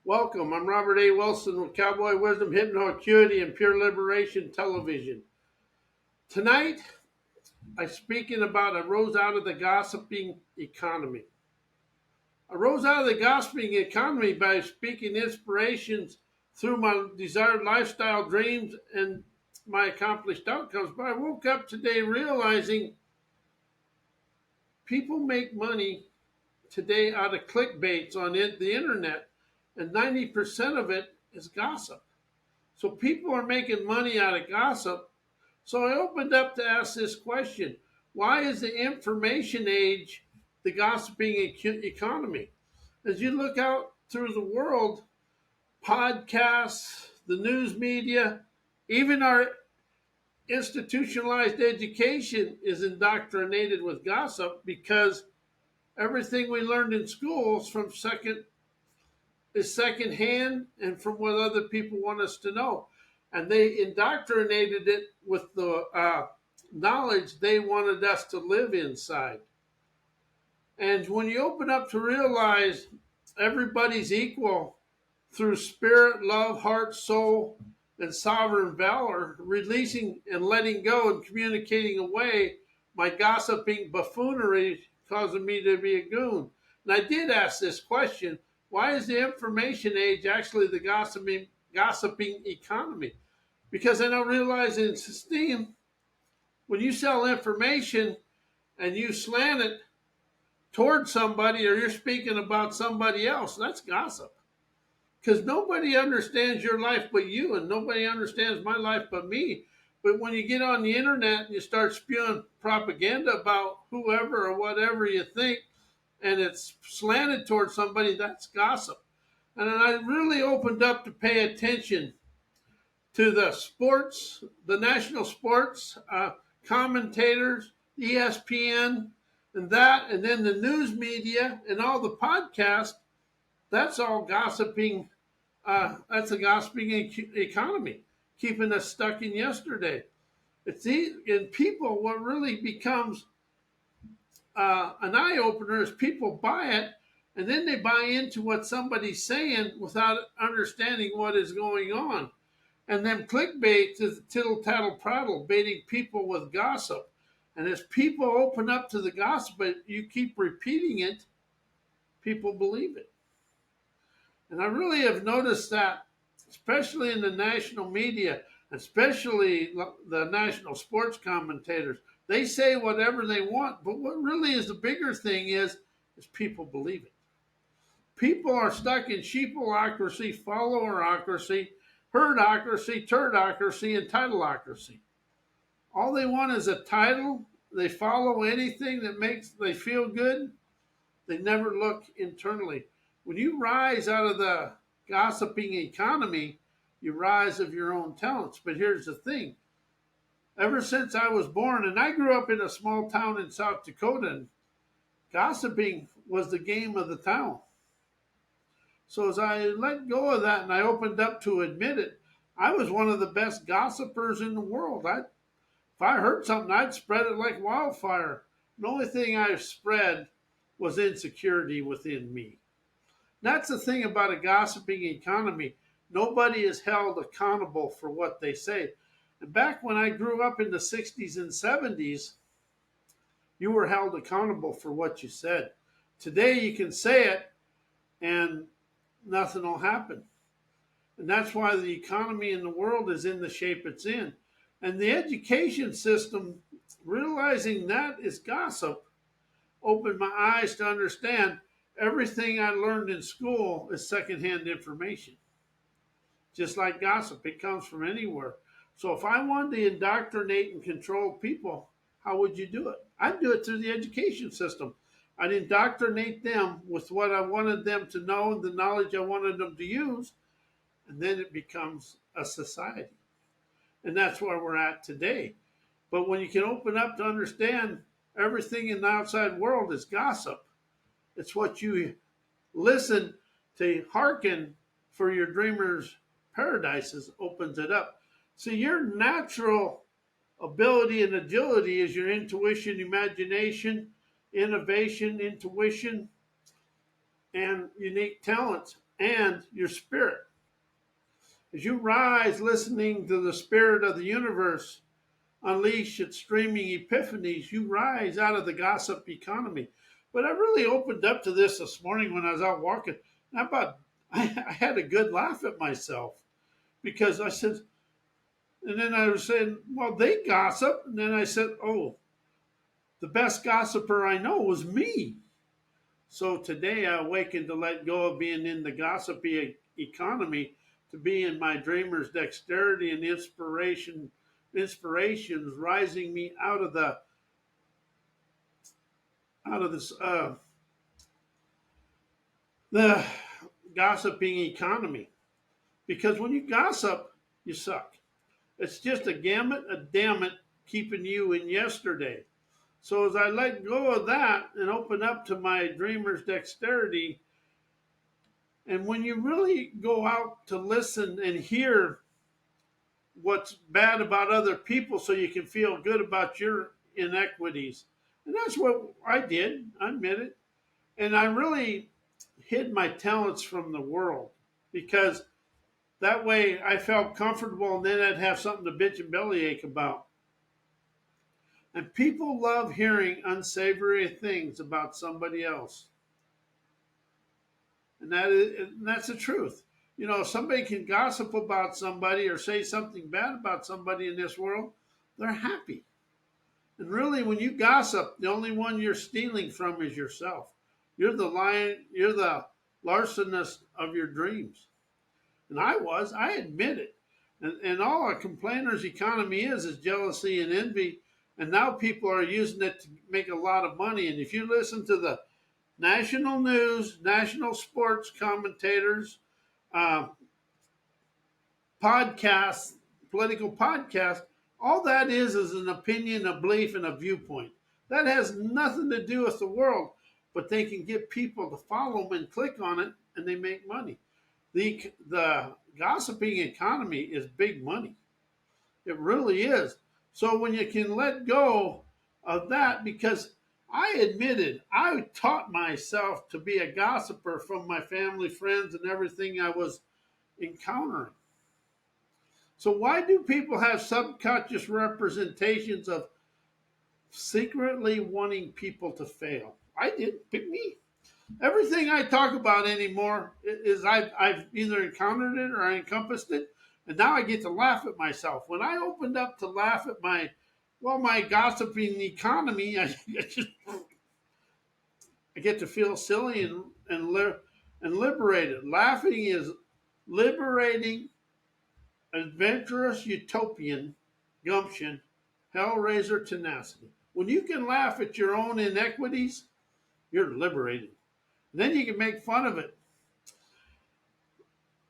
Welcome. I'm Robert A. Wilson with Cowboy Wisdom, Hawkeity, and Pure Liberation Television. Tonight, I'm speaking about I rose out of the gossiping economy. I rose out of the gossiping economy by speaking inspirations through my desired lifestyle dreams and my accomplished outcomes. But I woke up today realizing people make money today out of clickbaits on the internet, and 90% of it is gossip. So people are making money out of gossip. So I opened up to ask this question: why is the information age the gossiping economy? As you look out through the world, podcasts, the news media, even our institutionalized education is indoctrinated with gossip because everything we learned in schools is secondhand and from what other people want us to know. And they indoctrinated it with the knowledge they wanted us to live inside. And when you open up to realize everybody's equal through spirit, love, heart, soul, and sovereign valor, releasing and letting go and communicating away my gossiping buffoonery causing me to be a goon. And I did ask this question: why is the information age actually the gossiping economy? Because I don't realize in STEAM, when you sell information and you slant it towards somebody or you're speaking about somebody else, that's gossip. Because nobody understands your life but you, and nobody understands my life but me. But when you get on the internet and you start spewing propaganda about whoever or whatever you think, and it's slanted towards somebody, that's gossip. And then I really opened up to pay attention to the sports, the national sports commentators, ESPN, and then the news media and all the podcasts. That's all gossiping. That's a gossiping economy, keeping us stuck in yesterday. In people, what really becomes an eye opener is people buy it, and then they buy into what somebody's saying without understanding what is going on. And then clickbait is tittle tattle prattle, baiting people with gossip. And as people open up to the gossip, you keep repeating it, people believe it. And I really have noticed that, especially in the national media, especially the national sports commentators. They say whatever they want, but what really is the bigger thing is people believe it. People are stuck in sheepocracy, followerocracy, herdocracy, turdocracy, and titleocracy. All they want is a title. They follow anything that makes they feel good. They never look internally. When you rise out of the gossiping economy, you rise of your own talents. But here's the thing. Ever since I was born, and I grew up in a small town in South Dakota, and gossiping was the game of the town. So as I let go of that and I opened up to admit it, I was one of the best gossipers in the world. If I heard something, I'd spread it like wildfire. The only thing I spread was insecurity within me. That's the thing about a gossiping economy. Nobody is held accountable for what they say. And back when I grew up in the 60s and 70s, you were held accountable for what you said. Today you can say it and nothing will happen. And that's why the economy in the world is in the shape it's in. And the education system, realizing that is gossip, opened my eyes to understand everything I learned in school is secondhand information. Just like gossip, it comes from anywhere. So if I wanted to indoctrinate and control people, how would you do it? I'd do it through the education system. I'd indoctrinate them with what I wanted them to know and the knowledge I wanted them to use, and then it becomes a society. And that's where we're at today. But when you can open up to understand everything in the outside world is gossip, it's what you listen to hearken for your dreamer's paradises opens it up. So your natural ability and agility is your intuition, imagination, innovation, intuition, and unique talents. and your spirit. As you rise listening to the spirit of the universe unleash its streaming epiphanies, you rise out of the gossip economy. But I really opened up to this morning when I was out walking. I had a good laugh at myself because I said, and then I was saying, well, they gossip. And then I said, oh, the best gossiper I know was me. So today I awakened to let go of being in the gossipy economy to be in my dreamer's dexterity and inspirations rising me out of this the gossiping economy. Because when you gossip, you suck. It's just a damn it keeping you in yesterday. So as I let go of that and open up to my dreamer's dexterity, and when you really go out to listen and hear what's bad about other people so you can feel good about your inequities. And that's what I did, I admit it. And I really hid my talents from the world because that way I felt comfortable and then I'd have something to bitch and bellyache about. And people love hearing unsavory things about somebody else. And that's the truth. You know, if somebody can gossip about somebody or say something bad about somebody in this world, they're happy. And really, when you gossip, the only one you're stealing from is yourself. You're the lion, you're the larcenist of your dreams. And I admit it. And all a complainer's economy is jealousy and envy. And now people are using it to make a lot of money. And if you listen to the national news, national sports commentators, uh, podcasts, political podcasts, all that is an opinion, a belief, and a viewpoint. That has nothing to do with the world, but they can get people to follow them and click on it, and they make money. The gossiping economy is big money. It really is. So when you can let go of that, because I admitted I taught myself to be a gossiper from my family, friends, and everything I was encountering. So why do people have subconscious representations of secretly wanting people to fail? I did. Pick me. Everything I talk about anymore is I've either encountered it or I encompassed it, and now I get to laugh at myself. When I opened up to laugh at my gossiping economy, I get to feel silly and liberated. Laughing is liberating, adventurous, utopian, gumption, hellraiser tenacity. When you can laugh at your own inequities, you're liberated. And then you can make fun of it.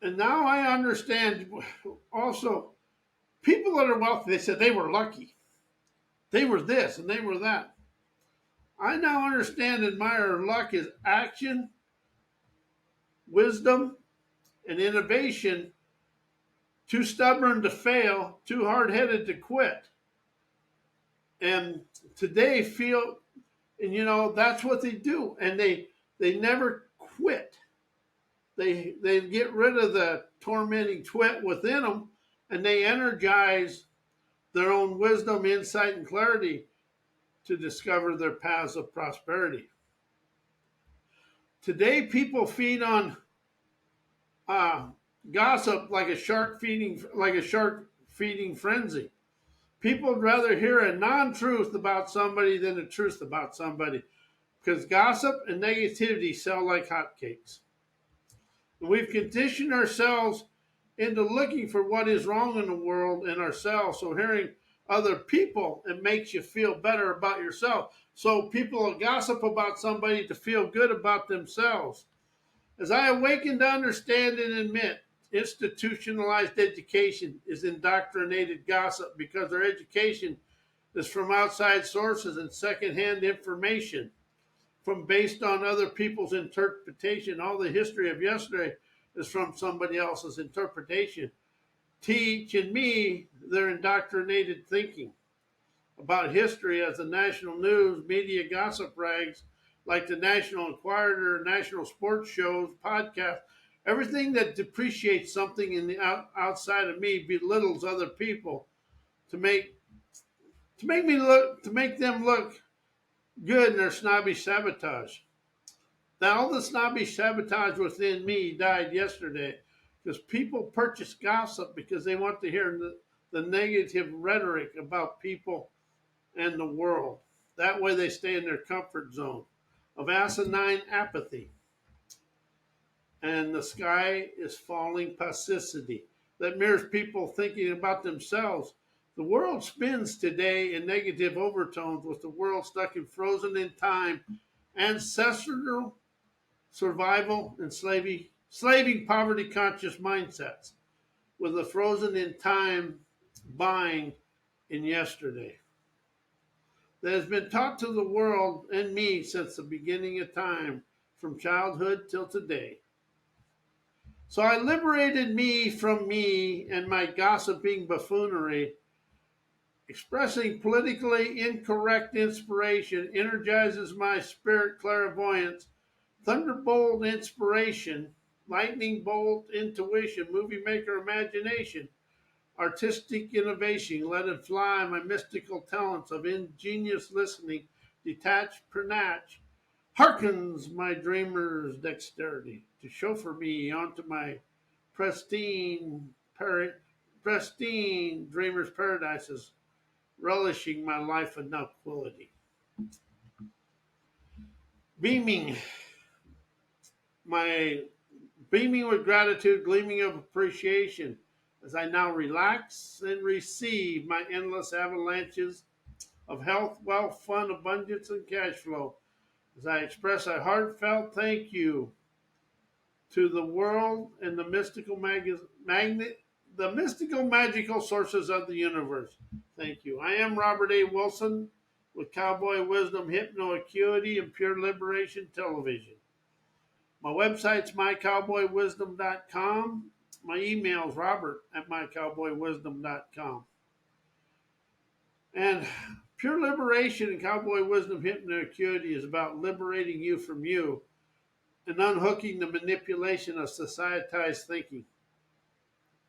And now I understand also people that are wealthy, they said they were lucky. They were this and they were that. I now understand and admire luck is action, wisdom, and innovation. Too stubborn to fail, too hard headed to quit. And today feel, and you know, that's what they do. And they never quit. They get rid of the tormenting twit within them and they energize their own wisdom, insight, and clarity to discover their paths of prosperity. Today, people feed on gossip like a shark feeding frenzy. People would rather hear a non-truth about somebody than a truth about somebody because gossip and negativity sell like hotcakes. And we've conditioned ourselves into looking for what is wrong in the world and ourselves. So hearing other people, it makes you feel better about yourself. So people will gossip about somebody to feel good about themselves. As I awaken to understand and admit, institutionalized education is indoctrinated gossip because our education is from outside sources and secondhand information from based on other people's interpretation. All the history of yesterday is from somebody else's interpretation. Teaching me their indoctrinated thinking about history as the national news, media gossip rags like the National Enquirer, national sports shows, podcasts, Everything that depreciates something in the outside of me belittles other people to make them look good in their snobbish sabotage. Now, all the snobbish sabotage within me died yesterday because people purchase gossip because they want to hear the negative rhetoric about people and the world. That way they stay in their comfort zone of asinine apathy. And the sky is falling passivity that mirrors people thinking about themselves. The world spins today in negative overtones with the world stuck in frozen in time, ancestral survival, and slaving poverty conscious mindsets with a frozen in time buying in yesterday that has been taught to the world and me since the beginning of time, from childhood till today. So I liberated me from me and my gossiping buffoonery, expressing politically incorrect inspiration energizes my spirit clairvoyance, thunderbolt inspiration, lightning bolt intuition, movie maker imagination, artistic innovation, let it fly my mystical talents of ingenious listening, detached panache, hearkens my dreamer's dexterity to chauffeur me onto my pristine, pristine dreamer's paradises, relishing my life of tranquility. Beaming, my beaming with gratitude, gleaming of appreciation, as I now relax and receive my endless avalanches of health, wealth, fun, abundance, and cash flow, as I express a heartfelt thank you to the world and the mystical magical sources of the universe. Thank you. I am Robert A. Wilson with Cowboy Wisdom, Acuity, and Pure Liberation Television. My website's mycowboywisdom.com. My email is robert at mycowboywisdom.com. And Pure Liberation and Cowboy Wisdom, Acuity is about liberating you from you and unhooking the manipulation of societized thinking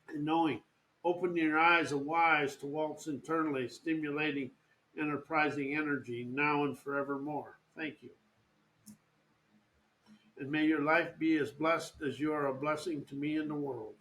and knowing, opening your eyes of wise to waltz internally, stimulating enterprising energy now and forevermore. Thank you. And may your life be as blessed as you are a blessing to me and the world.